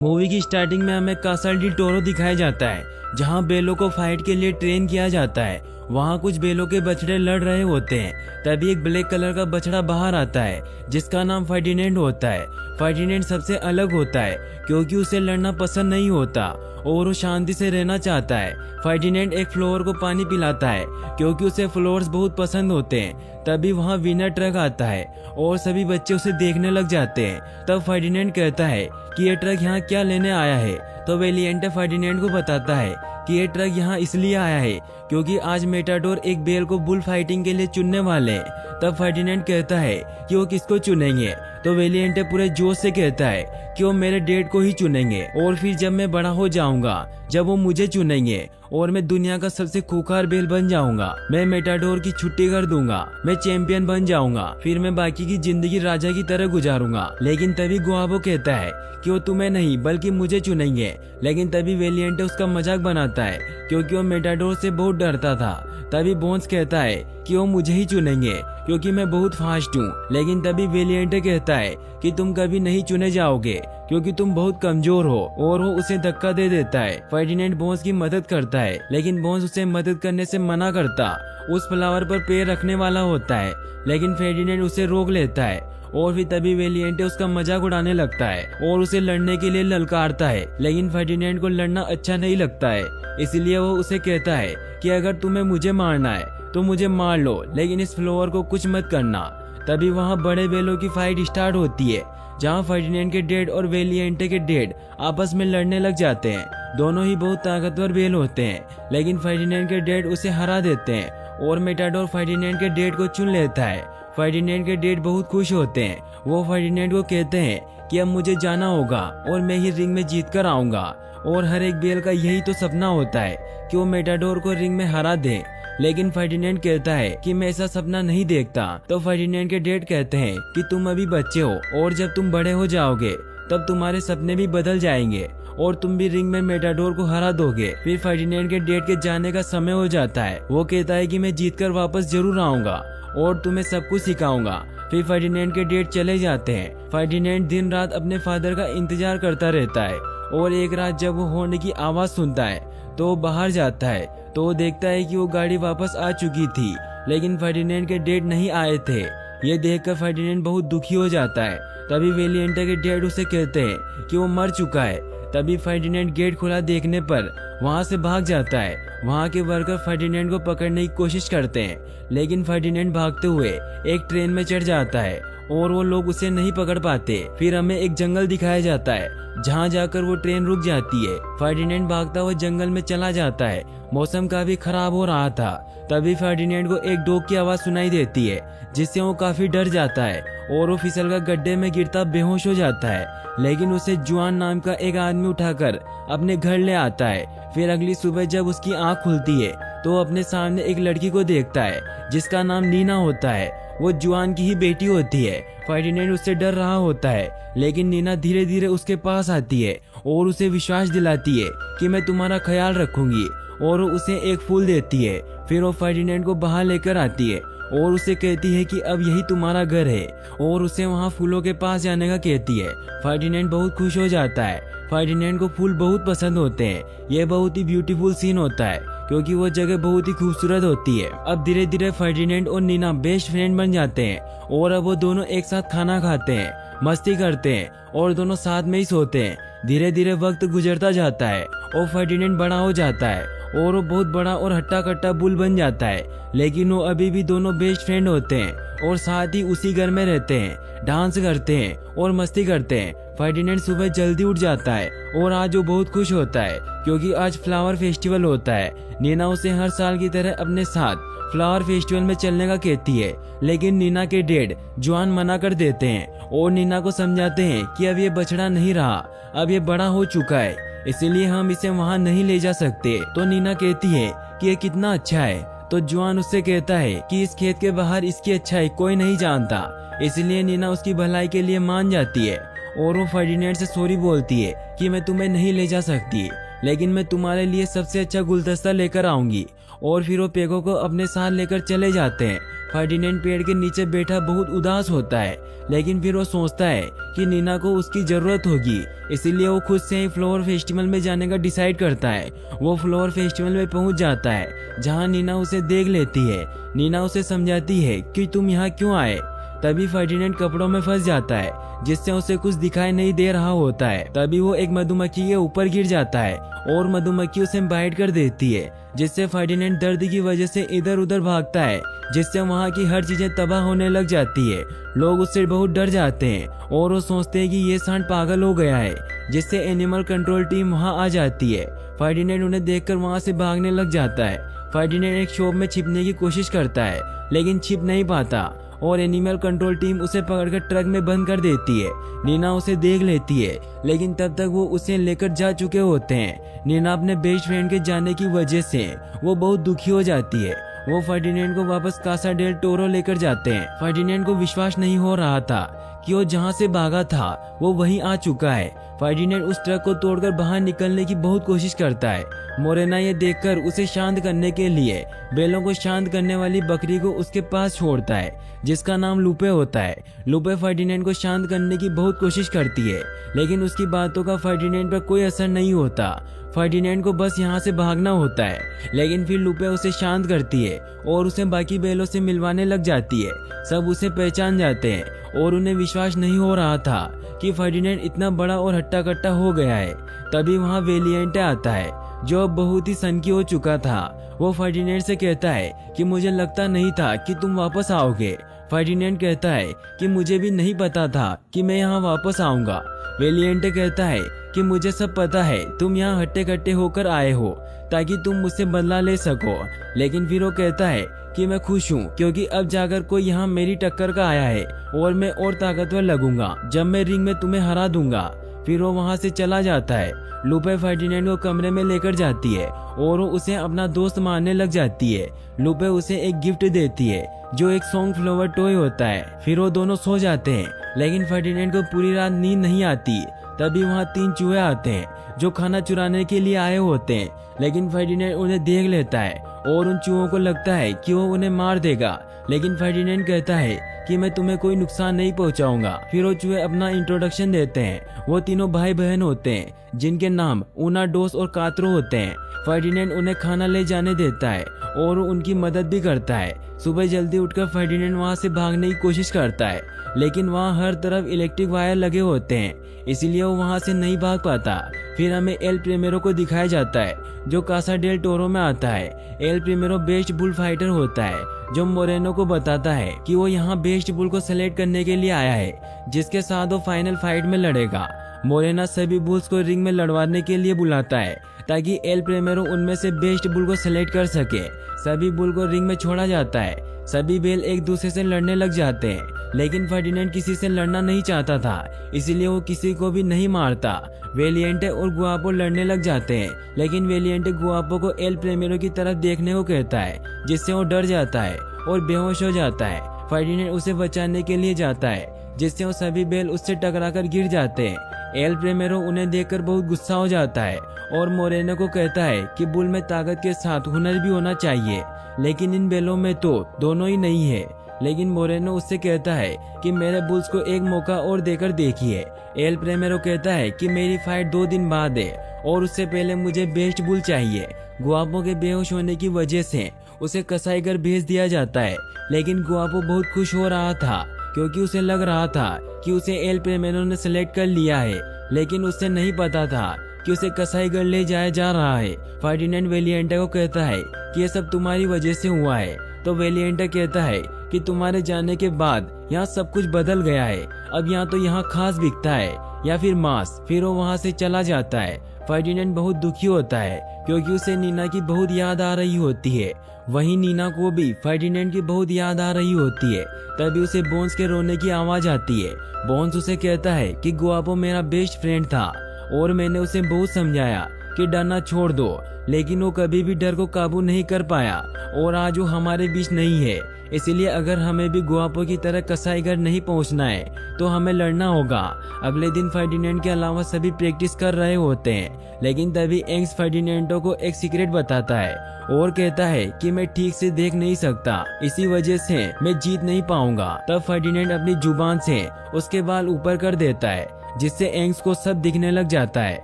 Movie की starting में हमें कासल डी टोरो दिखाया जाता है, जहां बेलों को फाइट के लिए ट्रेन किया जाता है। वहां कुछ बेलों के बछड़े लड़ रहे होते हैं, तभी एक ब्लैक कलर का बछड़ा बाहर आता है जिसका नाम फर्डिनेंड होता है। फर्डिनेंड सबसे अलग होता है क्योंकि उसे लड़ना पसंद नहीं होता और वो शांति से रहना चाहता है। फर्डिनेंड एक फ्लोवर को पानी पिलाता है क्योंकि उसे फ्लोवर्स बहुत पसंद होते हैं। तभी वहाँ विनर ट्रक आता है और सभी बच्चे उसे देखने लग जाते हैं। तब फर्डिनेंड कहता है कि ये ट्रक यहाँ क्या लेने आया है। तो वेलिएंटे फर्डिनेंड को बताता है कि ये ट्रक यहाँ इसलिए आया है क्योंकि आज मेटाडोर एक बेल को बुल फाइटिंग के लिए चुनने वाले हैं। तब फर्डिनेंड कहता है कि वो किसको चुनेंगे। तो वेलिएंटे पूरे जोश से कहता है कि वो मेरे डैड को ही चुनेंगे और फिर जब मैं बड़ा हो जाऊंगा, जब वो मुझे चुनेंगे और मैं दुनिया का सबसे खूंखार बेल बन जाऊंगा, मैं मेटाडोर की छुट्टी कर दूंगा, मैं चैंपियन बन जाऊंगा, फिर मैं बाकी की जिंदगी राजा की तरह गुजारूंगा। लेकिन तभी गुआबो कहता है कि वो तुम्हें नहीं बल्कि मुझे चुनेंगे। लेकिन तभी वेलिएंटे उसका मजाक बनाता है क्योंकि वो मेटाडोर से बहुत डरता था। तभी बोन्स कहता है कि वो मुझे ही चुनेंगे क्योंकि मैं बहुत फास्ट हूँ। लेकिन तभी वेलिएंटे कहता है कि तुम कभी नहीं चुने जाओगे क्योंकि तुम बहुत कमजोर हो और वो उसे धक्का दे देता है। फर्डिनेंड बोन्स की मदद करता है लेकिन बोन्स उसे मदद करने से मना करता। उस फ्लावर पर पैर रखने वाला होता है लेकिन फर्डिनेंड उसे रोक लेता है और फिर तभी वेलिएंटे उसका मजाक उड़ाने लगता है और उसे लड़ने के लिए ललकारता है। लेकिन फर्डिनेंड को लड़ना अच्छा नहीं लगता है, इसलिए वो उसे कहता है कि अगर तुम्हें मुझे मारना है तो मुझे मार लो, लेकिन इस फ्लोवर को कुछ मत करना। तभी वहाँ बड़े बेलों की फाइट स्टार्ट होती है जहाँ फर्डिनेंड के डैड और वेलिएंटे के डैड आपस में लड़ने लग जाते हैं। दोनों ही बहुत ताकतवर बेल होते हैं लेकिन फर्डिनेंड के डैड उसे हरा देते हैं और मेटाडोर फर्डिनेंड के डैड को चुन लेता है। फर्डिनेंड के डैड बहुत खुश होते हैं। वो फर्डिनेंड को कहते हैं कि अब मुझे जाना होगा और मैं ही रिंग में जीत कर आऊंगा। और हर एक बेल का यही तो सपना होता है कि वो मेटाडोर को रिंग में हरा दे। लेकिन फर्डिनेंड कहता है कि मैं ऐसा सपना नहीं देखता। तो फर्डिनेंड के डैड कहते हैं कि तुम अभी बच्चे हो और जब तुम बड़े हो जाओगे तब तुम्हारे सपने भी बदल जाएंगे और तुम भी रिंग में मेटाडोर को हरा दोगे। फिर फर्डिनेंड के डैड के जाने का समय हो जाता है। वो कहता है कि मैं जीत कर वापस जरूर आऊंगा और तुम्हें सब कुछ सिखाऊंगा। फिर फर्डिनेंड के डैड चले जाते हैं। फर्डिनेंड दिन रात अपने फादर का इंतजार करता रहता है और एक रात जब वो हॉर्न की आवाज सुनता है तो वो बाहर जाता है तो वो देखता है कि वो गाड़ी वापस आ चुकी थी लेकिन फर्डिनेंड के डैड नहीं आए थे। ये देखकर फर्डिनेंड बहुत दुखी हो जाता है। तभी वेलिएंटे के डैड उसे कहते हैं कि वो मर चुका है। तभी फर्डिनेंड गेट खुला देखने पर वहां से भाग जाता है। वहां के वर्कर फर्डिनेंड को पकड़ने की कोशिश करते हैं लेकिन फर्डिनेंड भागते हुए एक ट्रेन में चढ़ जाता है और वो लोग उसे नहीं पकड़ पाते। फिर हमें एक जंगल दिखाया जाता है जहां जाकर वो ट्रेन रुक जाती है। फर्डिनेंड भागता हुआ जंगल में चला जाता है। मौसम काफी खराब हो रहा था। तभी फर्डिनेंड को एक डॉग की आवाज सुनाई देती है जिससे वो काफी डर जाता है और वो फिसलकर गड्ढे में गिरता बेहोश हो जाता है। लेकिन उसे जुआन नाम का एक आदमी उठाकर अपने घर ले आता है। फिर अगली सुबह जब उसकी आंख खुलती है तो वो अपने सामने एक लड़की को देखता है जिसका नाम नीना होता है। वो जुआन की ही बेटी होती है। फर्डिनेंड उससे डर रहा होता है लेकिन नीना धीरे धीरे उसके पास आती है और उसे विश्वास दिलाती है कि मैं तुम्हारा ख्याल रखूंगी और वो उसे एक फूल देती है। फिर वो फर्डिनेंड को बाहर लेकर आती है और उसे कहती है कि अब यही तुम्हारा घर है और उसे वहाँ फूलों के पास जाने का कहती है। फर्डिनेंड बहुत खुश हो जाता है। फर्डिनेंड को फूल बहुत पसंद होते हैं। ये बहुत ही ब्यूटीफुल सीन होता है क्योंकि वो जगह बहुत ही खूबसूरत होती है। अब धीरे धीरे फर्डिनेंड और नीना बेस्ट फ्रेंड बन जाते हैं और अब वो दोनों एक साथ खाना खाते हैं, मस्ती करते हैं और दोनों साथ में ही सोते हैं। धीरे धीरे वक्त गुजरता जाता है और फर्डिनेंड बड़ा हो जाता है और वो बहुत बड़ा और हट्टा कट्टा बुल बन जाता है। लेकिन वो अभी भी दोनों बेस्ट फ्रेंड होते हैं और साथ ही उसी घर में रहते हैं, डांस करते हैं और मस्ती करते हैं। फर्डिनेंड सुबह जल्दी उठ जाता है और आज वो बहुत खुश होता है क्योंकि आज फ्लावर फेस्टिवल होता है। नीना उसे हर साल की तरह अपने साथ फ्लावर फेस्टिवल में चलने का कहती है लेकिन नीना के डैड जुआन मना कर देते हैं और नीना को समझाते हैं कि अब ये बछड़ा नहीं रहा, अब ये बड़ा हो चुका है, इसीलिए हम इसे वहाँ नहीं ले जा सकते। तो नीना कहती है कि ये कितना अच्छा है। तो जुआन उससे कहता है कि इस खेत के बाहर इसकी अच्छाई कोई नहीं जानता, इसलिए नीना उसकी भलाई के लिए मान जाती है और वो फर्डिनेंड से सॉरी बोलती है कि मैं तुम्हें नहीं ले जा सकती लेकिन मैं तुम्हारे लिए सबसे अच्छा गुलदस्ता लेकर आऊंगी। और फिर वो पेगो को अपने साथ लेकर चले जाते हैं। फर्डिनेंड पेड़ के नीचे बैठा बहुत उदास होता है, लेकिन फिर वो सोचता है कि नीना को उसकी जरूरत होगी, इसीलिए वो खुद से ही फ्लावर फेस्टिवल में जाने का डिसाइड करता है। वो फ्लावर फेस्टिवल में पहुंच जाता है जहां नीना उसे देख लेती है। नीना उसे समझाती है कि तुम यहाँ क्यों आए। तभी फर्डिनेंड कपड़ों में फंस जाता है, जिससे उसे कुछ दिखाई नहीं दे रहा होता है। तभी वो एक मधुमक्खी के ऊपर गिर जाता है और मधुमक्खी उसे बाइट कर देती है, जिससे फर्डिनेंड दर्द की वजह से इधर उधर भागता है, जिससे वहाँ की हर चीजें तबाह होने लग जाती है। लोग उससे बहुत डर जाते हैं और वो सोचते हैं कि ये सांड पागल हो गया है, जिससे एनिमल कंट्रोल टीम वहाँ आ जाती है। फर्डिनेंड उन्हें देखकर वहाँ से भागने लग जाता है। फर्डिनेंड एक शॉप में छिपने की कोशिश करता है, लेकिन छिप नहीं पाता और एनिमल कंट्रोल टीम उसे पकड़कर ट्रक में बंद कर देती है। नीना उसे देख लेती है, लेकिन तब तक वो उसे लेकर जा चुके होते हैं। नीना अपने बेस्ट फ्रेंड के जाने की वजह से वो बहुत दुखी हो जाती है। वो फर्डिनेंड को वापस कासा डेल टोरो लेकर जाते हैं। फर्डिनेंड को विश्वास नहीं हो रहा था कि वो जहाँ से भागा था वो वहीं आ चुका है। फर्डिनेंड उस ट्रक को तोड़कर बाहर निकलने की बहुत कोशिश करता है। मोरेना ये देखकर उसे शांत करने के लिए बेलों को शांत करने वाली बकरी को उसके पास छोड़ता है, जिसका नाम लूपे होता है। लूपे फर्डिनेंड को शांत करने की बहुत कोशिश करती है, लेकिन उसकी बातों का फर्डिनेंड पर कोई असर नहीं होता। फर्डिनेंड को बस यहाँ से भागना होता है, लेकिन फिर लूपे उसे शांत करती है और उसे बाकी बेलों से मिलवाने लग जाती है। सब उसे पहचान जाते हैं और उन्हें विश्वास नहीं हो रहा था कि फर्डिनेंड इतना बड़ा और हट्टा कट्टा हो गया है। तभी वहाँ वेलिएंटे आता है, जो अब बहुत ही सनकी हो चुका था। वो फर्डिनेंड से कहता है कि मुझे लगता नहीं था कि तुम वापस आओगे। फर्डिनेंड कहता है कि मुझे भी नहीं पता था कि मैं यहाँ वापस आऊंगा। वेलिएंटे कहता है कि मुझे सब पता है, तुम यहाँ हट्टे कट्टे होकर आए हो ताकि तुम मुझसे बदला ले सको। लेकिन फिर वो कहता है कि मैं खुश हूँ क्योंकि अब जाकर कोई यहाँ मेरी टक्कर का आया है और मैं और ताकतवर लगूंगा जब मैं रिंग में तुम्हें हरा दूंगा। फिर वो वहाँ से चला जाता है। लूपे फर्डिनेंड को कमरे में लेकर जाती है और वो उसे अपना दोस्त मानने लग जाती है। लूपे उसे एक गिफ्ट देती है जो एक सॉन्ग फ्लावर टॉय होता है। फिर वो दोनों सो जाते हैं, लेकिन फर्डिनेंड को पूरी रात नींद नहीं आती। तभी वहाँ 3 चूहे आते हैं जो खाना चुराने के लिए आए होते हैं, लेकिन फर्डिनेंड उन्हें देख लेता है और उन चूहों को लगता है कि वो उन्हें मार देगा। लेकिन फर्डिनेंड कहता है कि मैं तुम्हें कोई नुकसान नहीं पहुंचाऊंगा। फिर वो चूहे अपना इंट्रोडक्शन देते हैं। वो तीनों भाई बहन होते हैं जिनके नाम ऊना, डोस और कात्रो होते हैं। फर्डिनेंड उन्हें खाना ले जाने देता है और उनकी मदद भी करता है। सुबह जल्दी उठकर फर्डिनेंड वहाँ से भागने की कोशिश करता है, लेकिन वहाँ हर तरफ इलेक्ट्रिक वायर लगे होते हैं, इसीलिए वो वहाँ से नहीं भाग पाता। फिर हमें एल प्रीमेरो को दिखाया जाता है जो कासा डेल टोरो में आता है। एल प्रीमेरो बेस्ट बुल फाइटर होता है जो मोरेनो को बताता है कि वो यहाँ बेस्ट बुल को सेलेक्ट करने के लिए आया है, जिसके साथ वो फाइनल फाइट में लड़ेगा। मोरेना सभी बुल्स को रिंग में लड़वाने के लिए बुलाता है ताकि एल प्रीमेरो उनमें से बेस्ट बुल को सेलेक्ट कर सके। सभी बुल को रिंग में छोड़ा जाता है। सभी बेल एक दूसरे से लड़ने लग जाते हैं, लेकिन फर्डिनेंड किसी से लड़ना नहीं चाहता था, इसीलिए वो किसी को भी नहीं मारता। वेलिएंटे और गुआपो लड़ने लग जाते हैं, लेकिन वेलिएंटे गुआपो को एल प्रीमेरो की तरफ देखने को कहता है, जिससे वो डर जाता है और बेहोश हो जाता है। फर्डिनेंड उसे बचाने के लिए जाता है, जिससे वो सभी बेल उससे टकराकर गिर जाते हैं। एल प्रीमेरो उन्हें देखकर बहुत गुस्सा हो जाता है और मोरेनो को कहता है कि बुल में ताकत के साथ हुनर भी होना चाहिए, लेकिन इन बेलों में तो दोनों ही नहीं है। लेकिन मोरेनो उससे कहता है कि मेरे बुल्स को एक मौका और देकर देखिए। एल प्रीमेरो कहता है कि मेरी फाइट 2 दिन बाद है और उससे पहले मुझे बेस्ट बुल चाहिए। गुआपो के बेहोश होने की वजह से उसे कसाईघर भेज दिया जाता है, लेकिन गुआपो बहुत खुश हो रहा था क्योंकि उसे लग रहा था कि उसे एल प्रीमेरो ने सेलेक्ट कर लिया है, लेकिन उसे नहीं पता था कि उसे कसाईघर ले जाया जा रहा है। फर्डिनेंड वेलिएंटे को कहता है कि ये सब तुम्हारी वजह से हुआ है, तो वेलिएंटे कहता है कि तुम्हारे जाने के बाद यहाँ सब कुछ बदल गया है, अब यहाँ तो यहाँ खास बिकता है या फिर मांस। फिर वो वहाँ से चला जाता है। फर्डिनेंड बहुत दुखी होता है क्योंकि उसे नीना की बहुत याद आ रही होती है। वहीं नीना को भी फर्डिनेंड की बहुत याद आ रही होती है। तभी उसे बोन्स के रोने की आवाज आती है। बोन्स उसे कहता है कि गुआपो मेरा बेस्ट फ्रेंड था और मैंने उसे बहुत समझाया, कि डरना छोड़ दो, लेकिन वो कभी भी डर को काबू नहीं कर पाया और आज वो हमारे बीच नहीं है। इसीलिए अगर हमें भी गुआपो की तरह कसाईघर नहीं पहुंचना है तो हमें लड़ना होगा। अगले दिन फर्डिनेंड के अलावा सभी प्रैक्टिस कर रहे होते हैं, लेकिन तभी एंग्स फर्डिनेंडो को एक सीक्रेट बताता है और कहता है कि मैं ठीक से देख नहीं सकता, इसी वजह से मैं जीत नहीं पाऊंगा। तब फर्डिनेंड अपनी जुबान से उसके बाल ऊपर कर देता है, जिससे एंग्स को सब दिखने लग जाता है।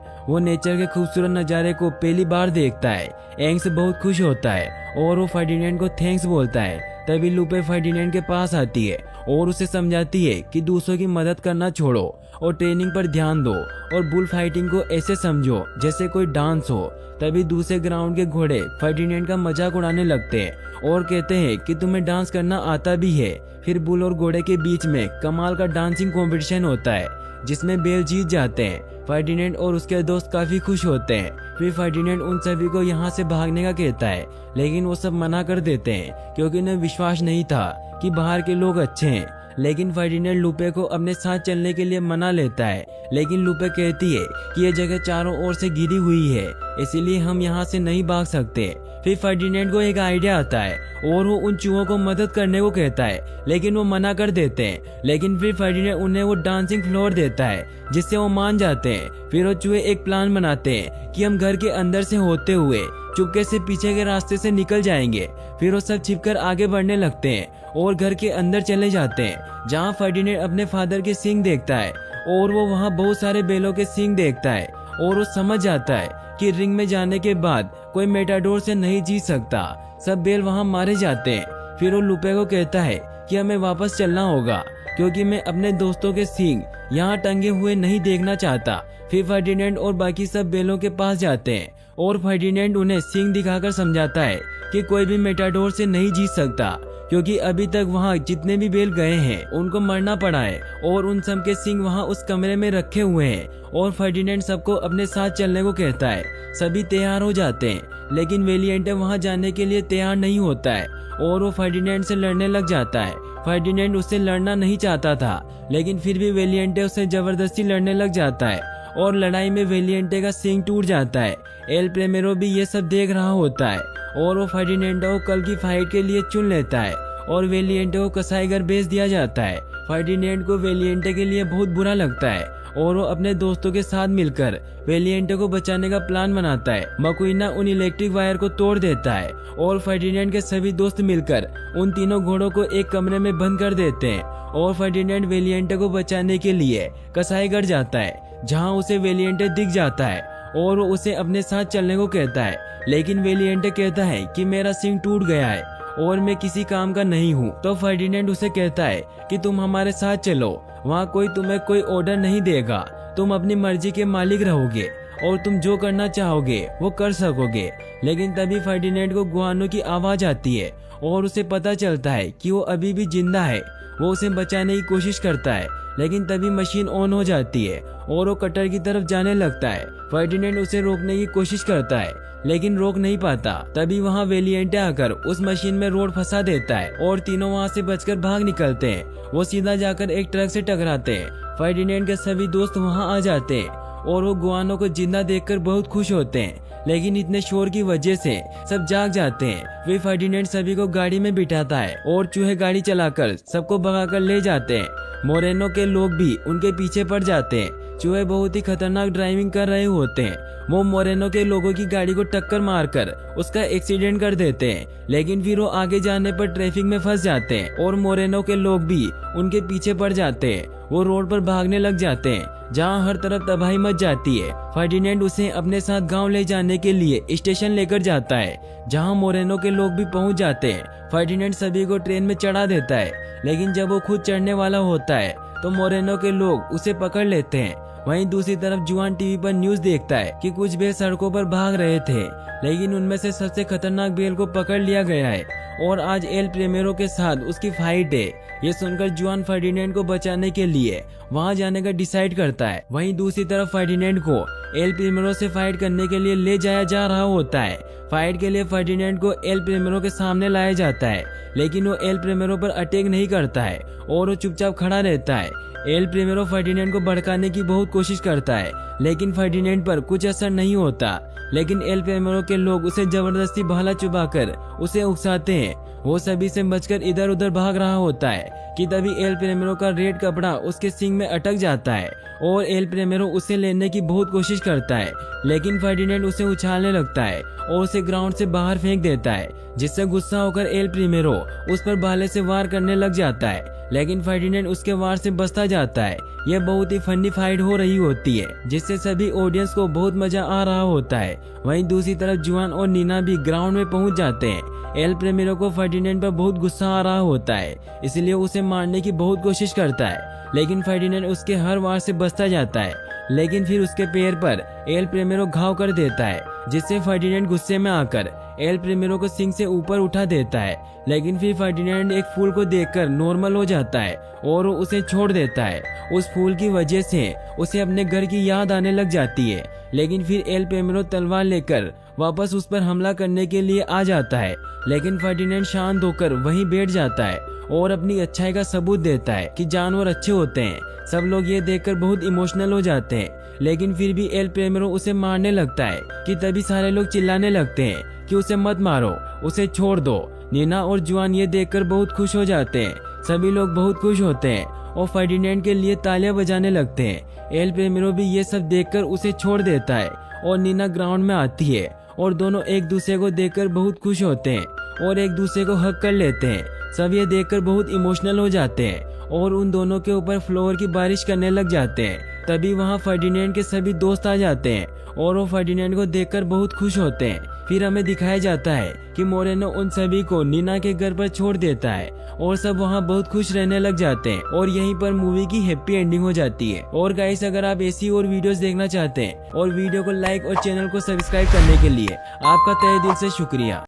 वो नेचर के खूबसूरत नज़ारे को पहली बार देखता है। एंग्स बहुत खुश होता है और वो फर्डिनेंड को थैंक्स बोलता है। तभी लूपे फर्डिनेंड के पास आती है और उसे समझाती है कि दूसरों की मदद करना छोड़ो और ट्रेनिंग पर ध्यान दो और बुल फाइटिंग को ऐसे समझो जैसे कोई डांस हो। तभी दूसरे ग्राउंड के घोड़े फर्डिनेंड का मजाक उड़ाने लगते हैं और कहते हैं कि तुम्हें डांस करना आता भी है। फिर बुल और घोड़े के बीच में कमाल का डांसिंग कंपटीशन होता है, जिसमें बेल जीत जाते हैं। फर्डिनेंड और उसके दोस्त काफी खुश होते हैं। फिर फर्डिनेंड उन सभी को यहाँ से भागने का कहता है, लेकिन वो सब मना कर देते हैं क्योंकि उन्हें विश्वास नहीं था कि बाहर के लोग अच्छे हैं। लेकिन फर्डिनेंड लूपे को अपने साथ चलने के लिए मना लेता है, लेकिन लूपे कहती है कि यह जगह चारों ओर से घिरी हुई है, इसीलिए हम यहाँ से नहीं भाग सकते। फिर फर्डिनेंड को एक आइडिया आता है और वो उन चूहों को मदद करने को कहता है, लेकिन वो मना कर देते हैं। लेकिन फिर फर्डिनेंड उन्हें वो डांसिंग फ्लोर देता है, जिससे वो मान जाते हैं। फिर वो चूहे एक प्लान बनाते हैं कि हम घर के अंदर से होते हुए चुपके से पीछे के रास्ते से निकल जाएंगे। फिर वो सब छिपकर आगे बढ़ने लगते हैं और घर के अंदर चले जाते हैं, जहाँ फर्डिनेंड अपने फादर के सींग देखता है और वो वहाँ बहुत सारे बेलों के सींग देखता है और वो समझ जाता है कि रिंग में जाने के बाद कोई मेटाडोर से नहीं जीत सकता। सब बेल वहाँ मारे जाते हैं। फिर वो लूपे को कहता है कि हमें वापस चलना होगा क्योंकि मैं अपने दोस्तों के सींग यहाँ टंगे हुए नहीं देखना चाहता। फिर फर्डिनेंड और बाकी सब बेलों के पास जाते हैं और फर्डिनेंड उन्हें सींग दिखाकर समझाता है कि कोई भी मेटाडोर से नहीं जीत सकता, क्योंकि अभी तक वहाँ जितने भी बेल गए हैं उनको मरना पड़ा है और उन सब के सींग वहाँ उस कमरे में रखे हुए हैं। और फर्डिनेंड सबको अपने साथ चलने को कहता है। सभी तैयार हो जाते हैं, लेकिन वेलिएंटे वहाँ जाने के लिए तैयार नहीं होता है और वो फर्डिनेंड से लड़ने लग जाता है। फर्डिनेंड उससे लड़ना नहीं चाहता था, लेकिन फिर भी वेलिएंटे उससे जबरदस्ती लड़ने लग जाता है और लड़ाई में वेलिएंटे का सींग टूट जाता है। एल प्रेमेरो भी ये सब देख रहा होता है और वो फर्डिनेंडो को कल की फाइट के लिए चुन लेता है और वेलिएंटे को कसाईघर भेज दिया जाता है। फर्डिनेंड को वेलिएंटे के लिए बहुत बुरा लगता है और वो अपने दोस्तों के साथ मिलकर वेलिएंटे को बचाने का प्लान बनाता है। मकुइना उन इलेक्ट्रिक वायर को तोड़ देता है और फर्डिनेंड के सभी दोस्त मिलकर उन तीनों घोड़ों को एक कमरे में बंद कर देते हैं और फर्डिनेंड वेलिएंटे को बचाने के लिए कसाईघर जाता है, जहाँ उसे वेलिएंटे दिख जाता है और वो उसे अपने साथ चलने को कहता है। लेकिन वेलिएंटे कहता है कि मेरा सींग टूट गया है और मैं किसी काम का नहीं हूँ। तो फर्डिनेंड उसे कहता है कि तुम हमारे साथ चलो, वहाँ कोई तुम्हें कोई ऑर्डर नहीं देगा, तुम अपनी मर्जी के मालिक रहोगे और तुम जो करना चाहोगे वो कर सकोगे। लेकिन तभी फर्डिनेंड को गुआनो की आवाज आती है और उसे पता चलता है कि वो अभी भी जिंदा है। वो उसे बचाने की कोशिश करता है, लेकिन तभी मशीन ऑन हो जाती है और वो कटर की तरफ जाने लगता है। फर्डिनेंड उसे रोकने की कोशिश करता है, लेकिन रोक नहीं पाता। तभी वहाँ वेलिएंटे आकर उस मशीन में रोड फंसा देता है और तीनों वहाँ से बचकर भाग निकलते हैं। वो सीधा जाकर एक ट्रक से टकराते हैं। फर्डिनेंड के सभी दोस्त वहाँ आ जाते हैं और वो गुआनो को जिंदा देखकर बहुत खुश होते हैं, लेकिन इतने शोर की वजह से सब जाग जाते हैं। वे फर्डिनेंड सभी को गाड़ी में बिठाता है और चूहे गाड़ी चलाकर सबको भगाकर ले जाते हैं। मोरेनो के लोग भी उनके पीछे पड़ जाते हैं। चूहे बहुत ही खतरनाक ड्राइविंग कर रहे होते हैं। वो मोरेनो के लोगों की गाड़ी को टक्कर मारकर उसका एक्सीडेंट कर देते हैं, लेकिन फिर वो आगे जाने पर ट्रैफिक में फंस जाते हैं और मोरेनो के लोग भी उनके पीछे पड़ जाते हैं। वो रोड पर भागने लग जाते हैं, जहाँ हर तरफ तबाही मच जाती है। फर्डिनेंड उसे अपने साथ गांव ले जाने के लिए स्टेशन लेकर जाता है, जहाँ मोरेनो के लोग भी पहुँच जाते हैं। फर्डिनेंड सभी को ट्रेन में चढ़ा देता है, लेकिन जब वो खुद चढ़ने वाला होता है तो मोरेनो के लोग उसे पकड़ लेते हैं। वहीं दूसरी तरफ जुआन टीवी पर न्यूज देखता है कि कुछ बेल सड़कों पर भाग रहे थे, लेकिन उनमें से सबसे खतरनाक बेल को पकड़ लिया गया है और आज एल प्रेमेरो के साथ उसकी फाइट है। ये सुनकर जुआन फर्डिनेंड को बचाने के लिए वहां जाने का डिसाइड करता है। वहीं दूसरी तरफ फर्डिनेंड को एल प्रेमेरो से फाइट करने के लिए ले जाया जा रहा होता है। फाइट के लिए फर्डिनेंड को एल प्रेमेरो के सामने लाया जाता है, लेकिन वो एल प्रेमेरो पर अटैक नहीं करता है और वो चुपचाप खड़ा रहता है। एल प्रेमेरो फर्डिनेंड को भड़काने की बहुत कोशिश करता है, लेकिन फर्डिनेंड पर कुछ असर नहीं होता। लेकिन एल प्रिमेरो के लोग उसे जबरदस्ती भाला चुबाकर उसे उकसाते हैं। वो सभी से बचकर इधर उधर भाग रहा होता है कि तभी एल प्रिमेरो का रेड कपड़ा उसके सींग में अटक जाता है और एल प्रिमेरो उसे लेने की बहुत कोशिश करता है, लेकिन फर्डिनेंड उसे उछालने लगता है और उसे ग्राउंड से बाहर फेंक देता है, जिससे गुस्सा होकर एल प्रिमेरो उस पर भाले से वार करने लग जाता है, लेकिन फर्डिनेंड उसके वार से बचता जाता है। यह बहुत ही फनी फाइट हो रही होती है, जिससे सभी ऑडियंस को बहुत मजा आ रहा होता है। वहीं दूसरी तरफ जुआन और नीना भी ग्राउंड में पहुंच जाते हैं। एल प्रिमेरो को फर्डिनेंड पर बहुत गुस्सा आ रहा होता है, इसलिए उसे मारने की बहुत कोशिश करता है, लेकिन फर्डिनेंड उसके हर वार से बचता जाता है। लेकिन फिर उसके पैर पर एल प्रिमेरो घाव कर देता है, जिससे फर्डिनेंड गुस्से में आकर एल प्रिमेरो को सिंग से ऊपर उठा देता है। लेकिन फिर फर्डिनेंड एक फूल को देखकर नॉर्मल हो जाता है और उसे छोड़ देता है। उस फूल की वजह से उसे अपने घर की याद आने लग जाती है। लेकिन फिर एल प्रिमेरो तलवार लेकर वापस उस पर हमला करने के लिए आ जाता है, लेकिन फर्डिनेंड शांत होकर वहीं बैठ जाता है और अपनी अच्छाई का सबूत देता है कि जानवर अच्छे होते हैं। सब लोग ये देखकर बहुत इमोशनल हो जाते हैं, लेकिन फिर भी एल प्रिमेरो उसे मारने लगता है कि तभी सारे लोग चिल्लाने लगते हैं कि उसे मत मारो, उसे छोड़ दो। नीना और जुआन ये देखकर बहुत खुश हो जाते हैं। सभी लोग बहुत खुश होते हैं और फर्डिनेंड के लिए तालियां बजाने लगते हैं। एल प्रिमेरो भी ये सब देखकर उसे छोड़ देता है और नीना ग्राउंड में आती है और दोनों एक दूसरे को देखकर बहुत खुश होते हैं और एक दूसरे को हक कर लेते हैं। सब ये देखकर बहुत इमोशनल हो जाते हैं और उन दोनों के ऊपर फ्लावर की बारिश करने लग जाते हैं। तभी वहाँ फर्डिनेंड के सभी दोस्त आ जाते हैं और वो फर्डिनेंड को देखकर बहुत खुश होते हैं। फिर हमें दिखाया जाता है कि मोरेनो उन सभी को नीना के घर पर छोड़ देता है और सब वहाँ बहुत खुश रहने लग जाते हैं और यहीं पर मूवी की हैप्पी एंडिंग हो जाती है। और गाइस, अगर आप ऐसी और वीडियोस देखना चाहते हैं और वीडियो को लाइक और चैनल को सब्सक्राइब करने के लिए आपका तहे दिल से शुक्रिया।